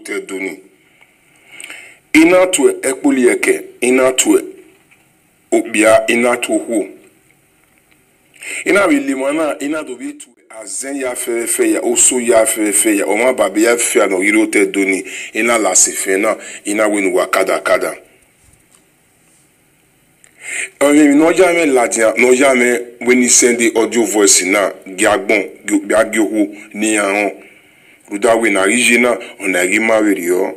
te doni. Ina tue ekpolieke, ina tue obia, ina tue hu. Ina wilimana, ina dobi tue azen ya fe ya, oso ya fe ya, oma babi ya fe no hiro te doni, ina la sefena, ina winu wakada kada. No jamais ladia, no jamais when you send the audio voice na giagbon, giagyohu ni an. Ruda we na rijina on a rimari yo.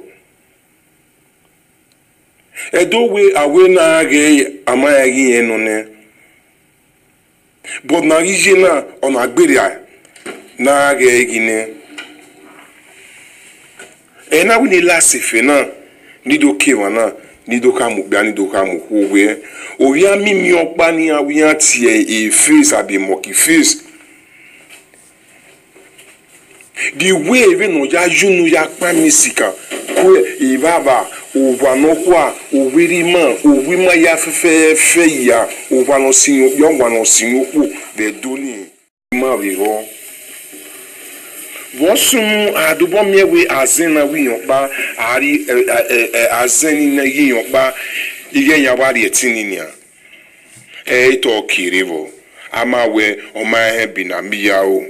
Edo we awe na ge amayagi enone. But na rijina on a gberia na ge gine. Ena we ni la sefena ni do kewana. Ni do kamu bia ni do kamu huwe oya mimi okpa ni awian tie e face abi moki face the way even no ya junu ya pa misika ko e baba o wa no kwa o wiri ma o wi ma ya fe ya o wa no sin yo wa no sin ku de doni ma wi ho Wosum adubo miewe azena wi yonba ari azeni na yi yonba iye yawari etininia to kirivo ama we o ma he bi na miyao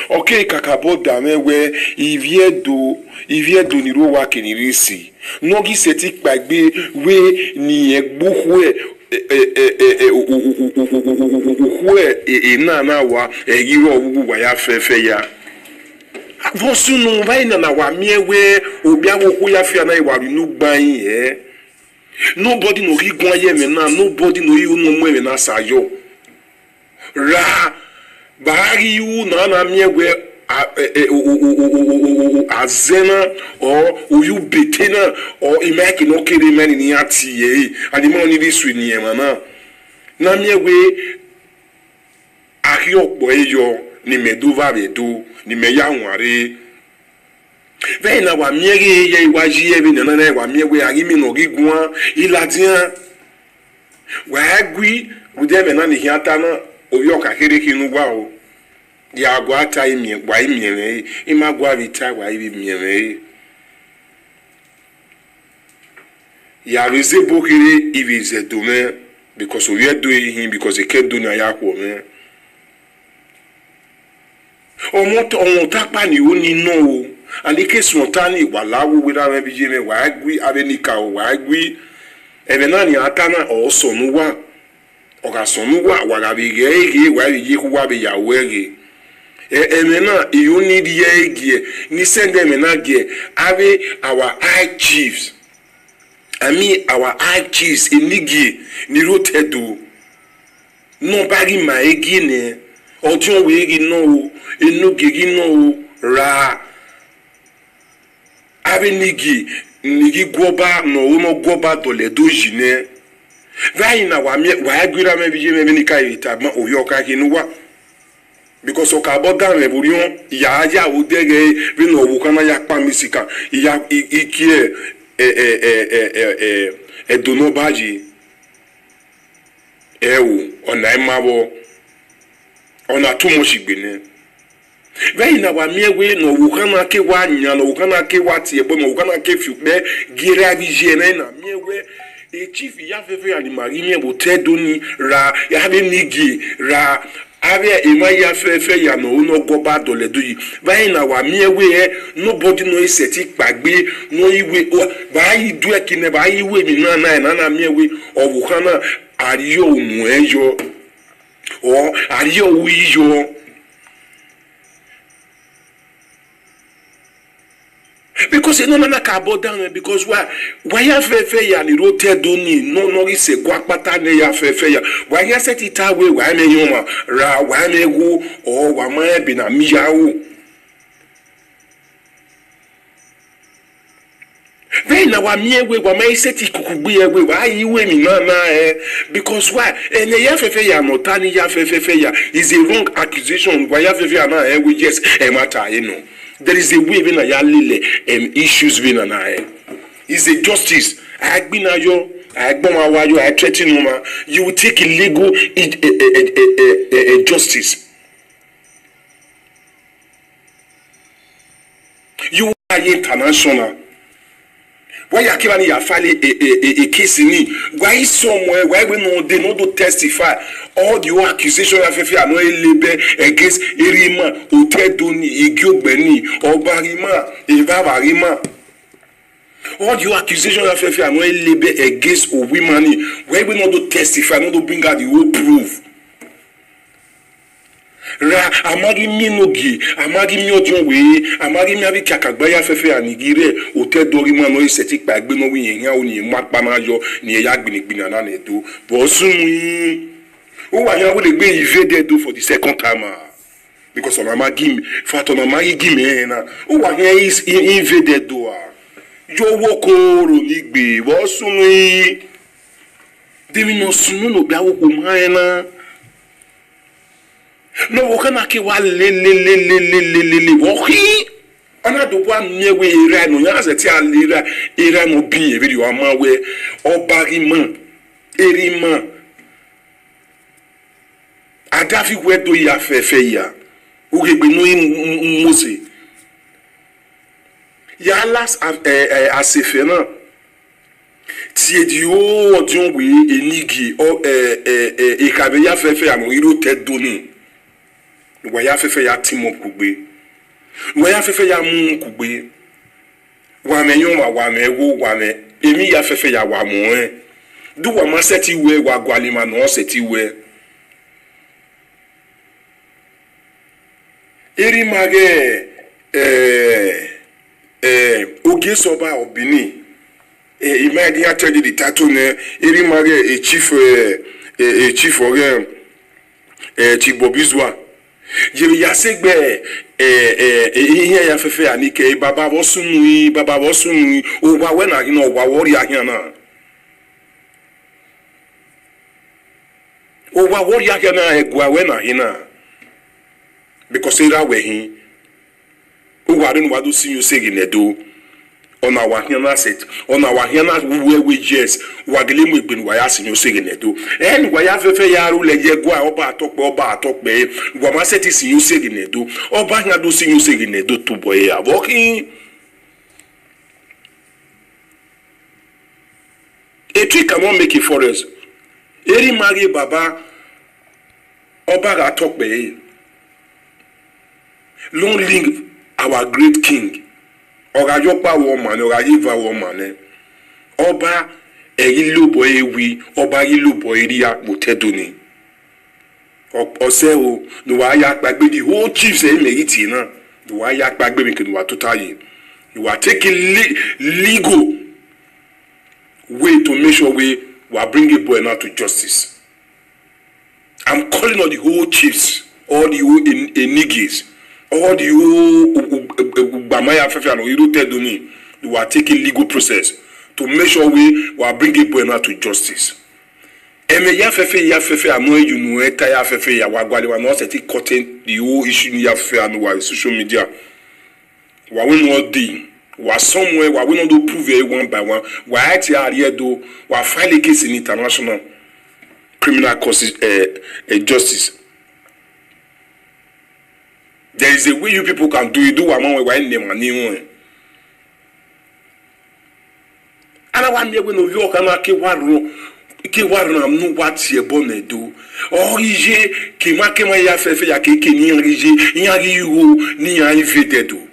okay kakabo dame we iviedo ni ro wa kinirisi nogi seti pagbe we ni egbuhwe na wa yiro owu wa ya fefe ya Vosu no vai na wa miewe obi awoku ya fia na iwari nu gban ye nobody no ri gun aye me na nobody no ri unu mu me na sayo ra bari yu na miewe azena or uyu betena or imaki no kere mani ni ati ye adimo ni bi su ni e na miewe aki okpo eyo ni meduva bedu ni meya nware ve na wa miege ye iwaji e bi na wa miege agimi no gigua iladian wa agui ude me na ni hiata na oyo ka kere kinu wa o ya agwa ata imi gwa imi ima gwa vita wa ibi miere ya reze bokire ibi ze dome because we are doing him because he can't do na ya ko me Omotapa ni oni no alike smontani walawo wira me bijime wa agui abenika o wa agui evena ni atana o sonuwa o ga sonuwa wa ga bige wa bige ku wa be ya wege emena you need ye ni send them na ge ave our high chiefs our high chiefs inigi ni rotedo no bari ma egine ojo we igi no inu gigi no ra abenigi nigi goba no goba dole dojine vai na wa agwira me bije me ni kai ta ma oyoka kinuwa because o ka boda me burion ya o dege bi no wo kana ya pa misika ya ikie dono baji ewu ona imabo ona tumo shigbene Very na wa miewe no wukana ke wa nya no wukana ke wa tie bo no wukana ke fiupe gira bije na miewe e chief ya fefe ya ni mari mie bo tedoni ra ya be nigi ra ave ema ya fefe ya no goba dole doyi very na wa miewe nobody no iseti pagbe no iwe ba yi du ekine ba yi we mi na miewe o wukana ariyo mu ejo o ariyo wiyo because no na ka bo down because why ya fefe ya ni rote doni no ise gwa pata ne ya fefe ya why ya set it away why me yoma ra why me go o wa ma bi na miyawo then na wa miewe wa ma set ikukugbe ewe why iwe mi na because why ene ya fefe ya no tani ya fefe ya is a wrong accusation why ya fefe ya na we yes e matter you know. There is a way even a yalile issues being an eye. Is a justice. I been a yo, I bomb I threaten you will take illegal justice. You international. Why you keep on file a case in why somewhere why we know they not to testify all the accusation of FFA no label against Erima, Utedoni, Igyobeni, Obarima, Evavarima. All the accusation of FFA no label against women why we not to testify, not to bring out the whole proof. Ra amagi minogi amagi miodionwe amagi miabi kakagba fefe anigire Utedori mano isetik pa egbe no wi yen o ni mapa na yo ni eya gbinigbina na nedo bo sunmu o wa yan wo le gbe invaded do for the second time because on amagi fato na magi gime na o wa yan is invaded do yo woko ro ni gbe bo sunmu demi no sunu no bia wo ko man na no wakana ke wa le wohi ana do bwa miewe ira no ya se ti alira ira no bi e bi o ma we obarima erima adafi we do ya fefe ya o gegbe no mose ya las asefe na ti di o odun we enigi o ikabe ya fefe amo iro tedoni waya fefe ya timo kugbe waya fefe ya mu kugbe wa menyon wa mewo wa me emi ya fefe ya wa mo du wa ma seti we wa gwalima no seti we eri mage oge soba obini imadi ya tell the tattoo ne eri mage chief oge chief bobizwa Jiri ya segbe ihe ya fefe anike baba wo sunu o wa we na ino wa wori ahia na o wa wori ahia na egwa we na hina because ira we hin o wa rin wa do sinyo segi nedo ona wa hia na set ona wa hia na we yes wa gele mu egbenu wa ya sinyo segi nedo wa ya fefe ya ru le yegwa oba atokpe wa ma seti sinyo segi nedo oba hia do sinyo segi nedo to boy ya bokin a tree cannot make a forest eri mari baba oba atokpe long live our great king Orajopa woman, Orajiva woman, Oba Eyilobo Ewi, Oba Yilobo Eria Mutedoni. Oseo, no Wayak Bagbe, the whole chiefs say Megitina, the Wayak Bagbe can what to tell you. You are taking legal way to make sure we are bringing Buena to justice. I'm calling on the whole chiefs, all the whole Enigis. All the Bamaya Fefe and Oiro Tedoni, you are taking legal process to make sure we are bringing Buena to justice. Eme ya Fefe amo you know eta ya Fefe ya wagwali wa no seti cutting the whole issue ya Fefe and wa social media. Wa we no dey, wa somewhere wa we no do prove it one by one. Wa ati area do wa file a case in international criminal causes justice. There is a way you people can do it. Do one way when them and new one. And I want me when you walk and I keep one I'm no what you bonnet do. Oh, je qui marque my affaire ya qui ni rige you ni invaded do.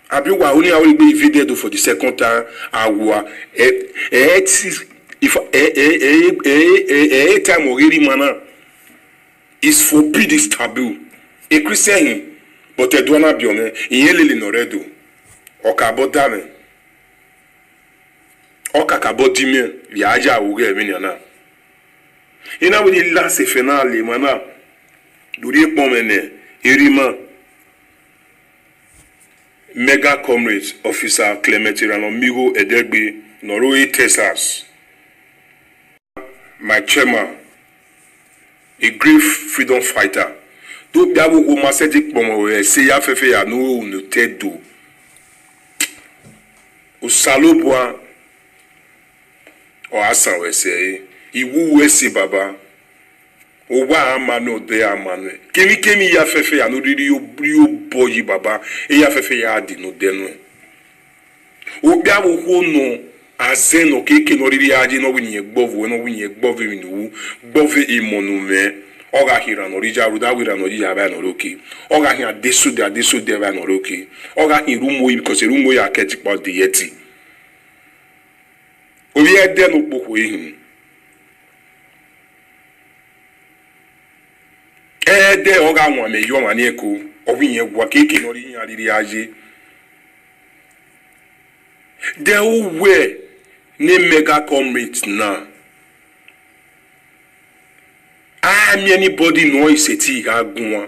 Abi wa only I will be invaded for the second time. If time already mana is forbid is taboo. A Christian but a duana bione, yelly no redo. Okabo dame. Okakabo dime, Yaja uge miniana. Ina with the last finale, mana. Do the pomene, Irima. Mega Comrades Officer Clement Amigo Edegbe, Norway, Texas. My chairman, a great freedom fighter. Do biabu ko masedik pomo se ya fefe ya no no tedo o salobwa o asan we se iwu we se baba o wa amano de amano kemi ya fefe ya no riri o boyi baba e ya fefe ya di no denu Obia wo no azeno keke no riri aje no winye gbovu no winye gbovu nu gbove imonume oga hira no rija ruda wira no rija ba no roki oga hia desu de ba no roki oga hin rumo because rumo ya keti pa de yeti obi ede no poko ehun ede oga nwa me yo ma ni eko owinye gwa keke no riri aje there were ne mega comrades now. Anybody know is a tiga gua.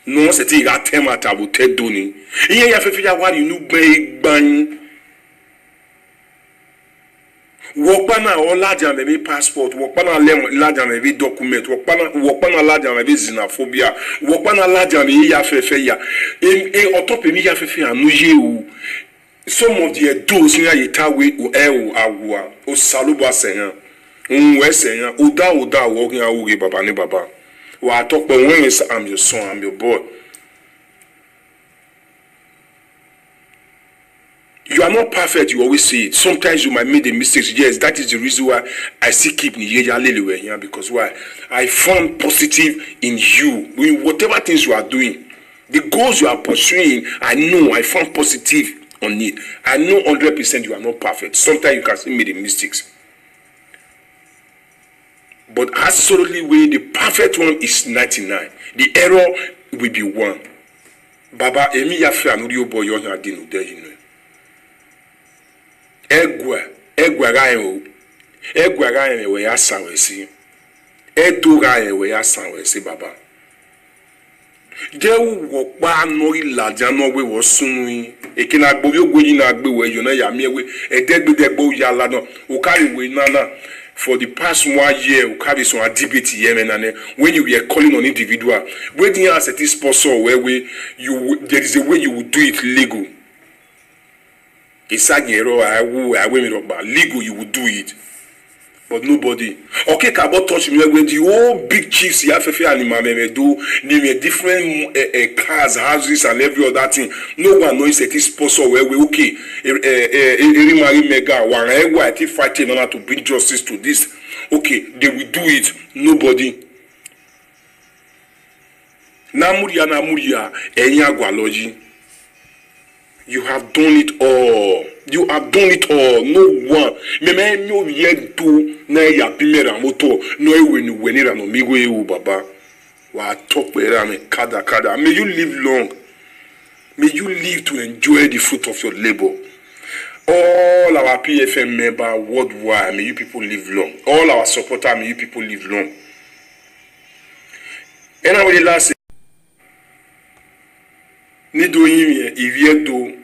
No setiga tema tabu teduni. Iye ya fefi ya wari nu big bang. Wokpana o laja mebe passport, wokpana laja mebe document, wokpana laja mebe xenophobia, wokpana laja mebe ya fefe ya. Otope mi ya fefe anuje u. Some of the those near Yitawe Agua, O Saluba Senya, Senya, Uda, walking away, Baba ne Baba. Well, I talk about when I'm your son, I'm your boy. You are not perfect, you always say it. Sometimes you might make the mistakes. Yes, that is the reason why I still keep Nigeria here. Because why? I found positive in you. In whatever things you are doing, the goals you are pursuing, I found positive on it. I know 100% you are not perfect. Sometimes you can still make the mistakes. But absolutely, when the perfect one is 99, the error will be 1. Baba, emi ya fe anurio boy yon ya dinu de yinu. Egwa gayen we ya sanwesi. Edo gayen we ya sanwesi baba. There wo pa no ilaja no we wo sunu eke na gbo yogo yin na gbe we yo na ya mi we edegbo ya la no o carry we nana for the past 1 year o carry some debate here nane when you were calling on individual when you as a sponsor where there is a way you will do it legal. Isagero I will legal you will do it. But nobody. Okay, Kabo touch me when the whole big chiefs here and Mameme do name different cars, houses, and every other thing. No one knows that this sponsor where we okay. Mega one I keep fighting in order to bring justice to this. Okay, they will do it. Nobody. Namuria, Enyagwaloji. You have done it all. You have done it all. No one. Me no yet do na ya pimera moto. No wenira no migo e baba. Wa talk me kada. May you live long. May you live to enjoy the fruit of your labor. All our PFM member worldwide, may you people live long. All our supporters, may you people live long. And I will last. Ni do yin ivie do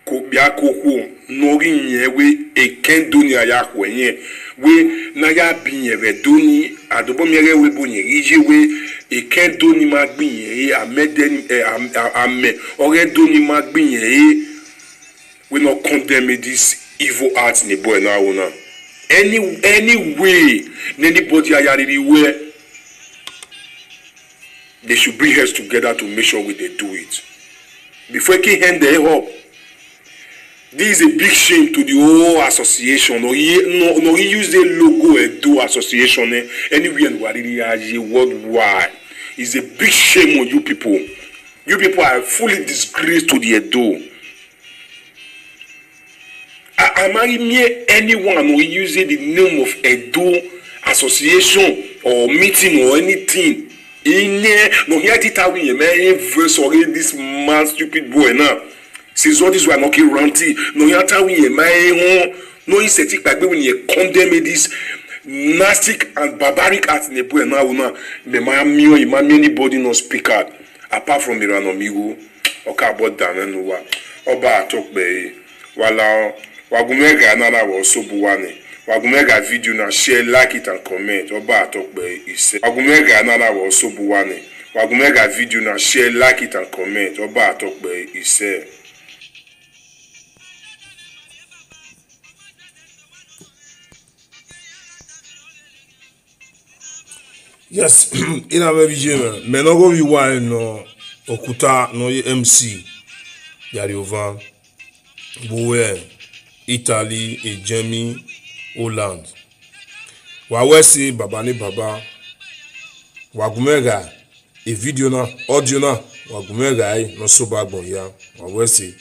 ko bia kokwo nori yen we ekendo ni aya kwenye we na ya binye we do ni adobo mere we bonye rije we ekendo ni magbin amede ame ore do ni magbin we not condemn this evil acts ni boy na una any way anybody ayariri where they should bring heads together to make sure they do it. Before he hand their up, this is a big shame to the whole association. No, he use the logo and do association anywhere in Wadiri worldwide. It's a big shame on you people. You people are fully disgraced to the Edo. Am I near anyone who using the name of Edo association or meeting or anything? No here titawi man verse or this man stupid boy now. Since all this were not ranty. No here tawi man no incentive by when you condemn this nasty and barbaric act in the boy now me anybody no speak out apart from Iran amigo okay about that and what oba talk be wala wagumega nana was so buwane. Wagumega video na share, like it and comment. Oba talk be ise. Wagumega nana was so buwane. Wagumega video na share, like it and comment. Oba talk be ise. Yes, in a video, me no go be wine no Okuta no MC Yariovan. Bowe, Italy, et Germany, Holland. Wawesi babani baba. Wagumega, e video na, audio na, wagumega no soba ya. Wawesi.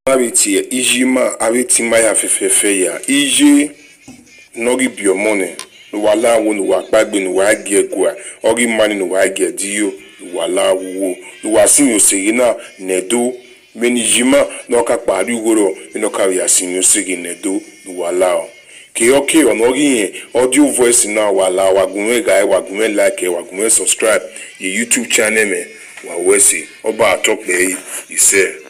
Abiti ijima abiti maya fefefe ya. Ije nogi biomone. Wala wo no wakpagbe no wage gwa. Ogi mani no wage dio. Wala wo. Wasin yo segina nedo. Meni jima no ka pari ugoro. No ka yasin yo segina nedo. Wala. Ke onogi audio voice na wala wagume guy wagume like wagume subscribe your YouTube channel me. Wawesi oba talk be you say